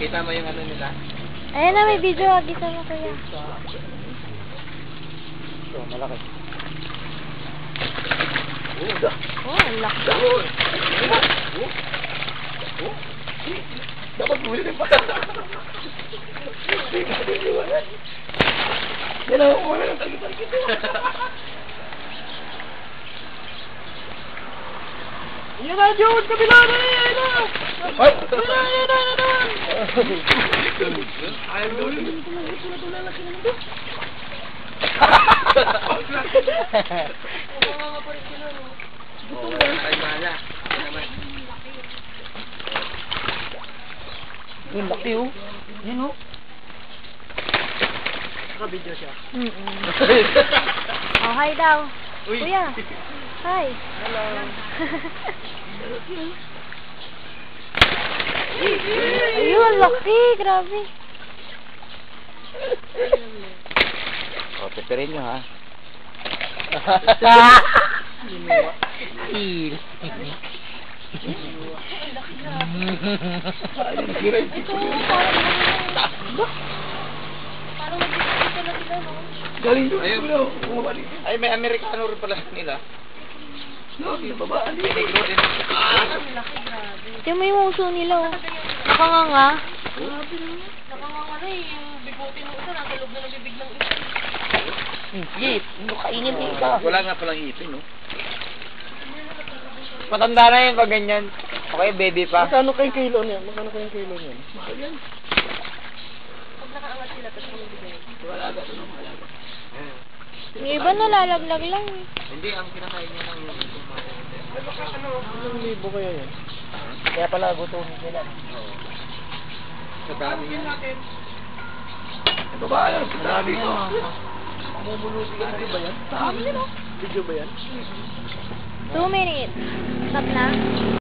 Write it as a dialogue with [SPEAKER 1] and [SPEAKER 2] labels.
[SPEAKER 1] Kita mo yung ano nila?
[SPEAKER 2] Ayan na, may video. Agisa mo, kuya.
[SPEAKER 1] Ito, malaki.
[SPEAKER 2] Oh, ang laki.
[SPEAKER 1] Dapat buli din pa. Yan ako kumana ng tagi-tagi. Yan na, Jun! Kabila na! Yan na! Ay! Yan na! Yan na! Yan na! Ayaw doon! Tulalaki naman doon! Ay, mahala. Yung laki oh. Yan oh. Naka-video siya.
[SPEAKER 2] Oh, hi daw.
[SPEAKER 1] Uy.
[SPEAKER 2] Kuya. Hi.
[SPEAKER 1] Hello.
[SPEAKER 2] Ayun, laki. Grabe.
[SPEAKER 1] O, pipirin nyo ha. Il.
[SPEAKER 2] Parang mag-isip na sila, no?
[SPEAKER 1] Galing doon. Ayun. Ay, may Amerikano rin pala nila. No, yung babaan. May negro din.
[SPEAKER 2] Tingnan mo yung uso nila, oh. Nakanganga.
[SPEAKER 3] Nakanganga na eh, yung bigote ng isa, nasa loob na ng bibig ng isa.
[SPEAKER 1] Hingit. Hindi kainin din ka. Wala nga palang ipin, no? Matanda na yun pag ganyan. Okay, baby pa. Magkano kayong kilo niyan? Magkano kayong kilo niyan? Mahal yan.
[SPEAKER 3] Pag nakaangat sila, tapos mo bibig.
[SPEAKER 1] Wala ka ito, wala ka.
[SPEAKER 2] Yung iba nalalaglag lang, eh.
[SPEAKER 1] Hindi, ang kinakain niya ng anong libo kaya yan? Kaya pala gutumin sila. Oo. Sa dami yan. Ito ba yan? Sa dami ko. Mamumuluti ka na ba yan? Sa dami yan, oh. Video ba yan?
[SPEAKER 2] 2 minutes. Stop na.